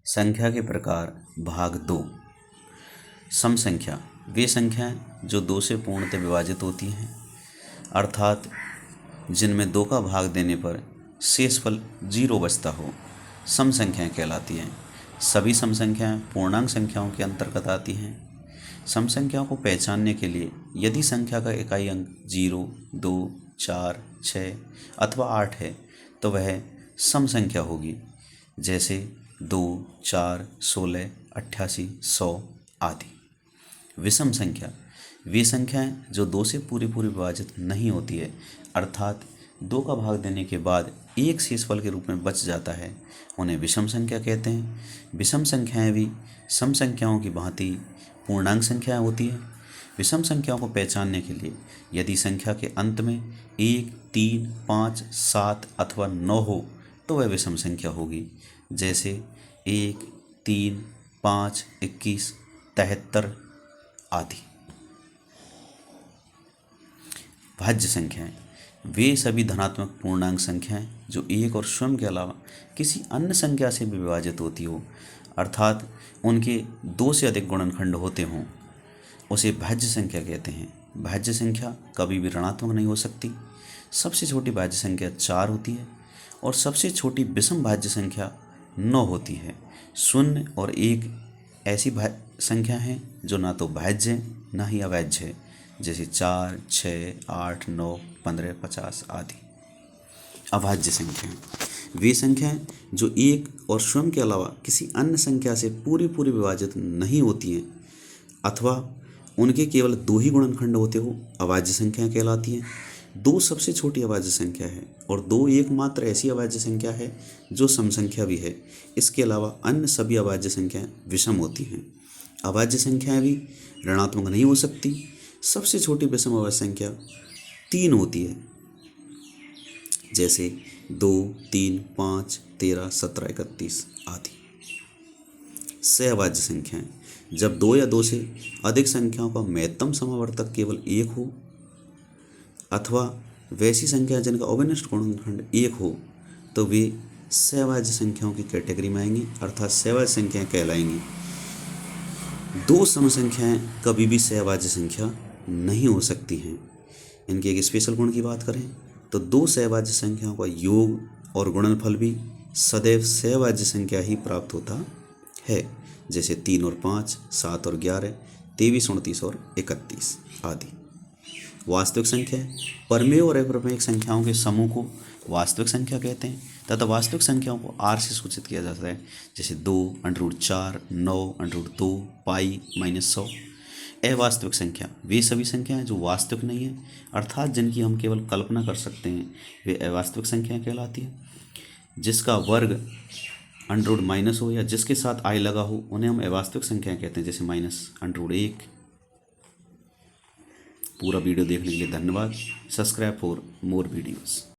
संख्या के प्रकार भाग 2। सम संख्या वे संख्याएं जो 2 से पूर्णतः विभाजित होती हैं, अर्थात जिनमें 2 का भाग देने पर शेषफल 0 बचता हो, सम संख्याएं कहलाती हैं। सभी सम संख्याएं पूर्णांक संख्याओं के अंतर्गत आती हैं। सम संख्याओं को पहचानने के लिए यदि संख्या का इकाई अंक 0, 2, 4, 6 अथवा 8 है तो वह सम संख्या होगी, जैसे 2, 4, 16, 88, 100 आदि। विषम संख्या वे संख्याएं जो 2 से पूरी विभाजित नहीं होती है, अर्थात 2 का भाग देने के बाद एक शेषफल के रूप में बच जाता है, उन्हें विषम संख्या कहते हैं। विषम संख्याएं भी सम संख्याओं की भांति पूर्णांक संख्याएं होती हैं। विषम संख्याओं को पहचानने के लिए यदि संख्या के अंत में 1, 3, 5, 7 अथवा 9 हो तो वह विषम संख्या होगी, जैसे 1, 3, 5, 21, 73 आदि। भाज्य संख्याएं वे सभी धनात्मक पूर्णांक संख्याएं जो 1 और स्वयं के अलावा किसी अन्य संख्या से भी विभाजित होती हो, अर्थात उनके 2 से अधिक गुणनखंड होते हों, उसे भाज्य संख्या कहते हैं। भाज्य संख्या कभी भी ऋणात्मक नहीं हो सकती। सबसे छोटी भाज्य संख्या 4 होती है और सबसे छोटी विषम भाज्य संख्या 9 होती है। 0 और 1 ऐसी संख्या हैं जो ना तो भाज्य है ना ही अभाज्य है, जैसे 4, 6, 8, 9, 15, 50 आदि। अभाज्य संख्याएं वे संख्याएं जो 1 और स्वयं के अलावा किसी अन्य संख्या से पूरी विभाजित नहीं होती हैं, अथवा उनके केवल 2 ही गुणनखंड होते हो, अभाज्य संख्याएं कहलाती हैं। 2 सबसे छोटी अभाज्य संख्या है और 2 एकमात्र ऐसी अभाज्य संख्या है जो सम संख्या भी है। इसके अलावा अन्य सभी अभाज्य संख्याएं विषम होती हैं। अभाज्य संख्याएं भी ऋणात्मक नहीं हो सकती। सबसे छोटी विषम अभाज्य संख्या 3 होती है, जैसे 2, 3, 5, 13, 17, 31 आदि। सहअभाज्य संख्याएं जब 2 या 2 से अधिक संख्याओं का महत्तम समावर्तक केवल 1 हो, अथवा वैसी संख्या जिनका अविनष्ट गुणनखंड 1 हो, तो वे सहअभाज्य संख्याओं की कैटेगरी में आएंगी, अर्थात सहअभाज्य संख्याएं कहलाएंगी। 2 सम संख्याएं कभी भी सहअभाज्य संख्या नहीं हो सकती हैं। इनके एक स्पेशल गुण की बात करें तो 2 सहअभाज्य संख्याओं का योग और गुणनफल भी सदैव सहअभाज्य संख्या ही प्राप्त होता है, जैसे 3 और 5, 7 और 11, 23, 29 और 31 आदि। वास्तविक संख्या परमेय और अप्रमेय संख्याओं के समूह को वास्तविक संख्या कहते हैं तथा वास्तविक संख्याओं को r से सूचित किया जाता है, जैसे 2, √4, 9, √2, पाई -100। अवास्तविक संख्या वे सभी संख्याएं जो वास्तविक नहीं है, अर्थात जिनकी हम केवल कल्पना कर सकते हैं, वे अवास्तविक संख्याएं कहलाती हैं। जिसका वर्ग √- हो या जिसके साथ i लगा हो, उन्हें हम अवास्तविक संख्याएं कहते हैं, जैसे -√1। पूरा वीडियो देखने के लिए धन्यवाद। Subscribe for more videos.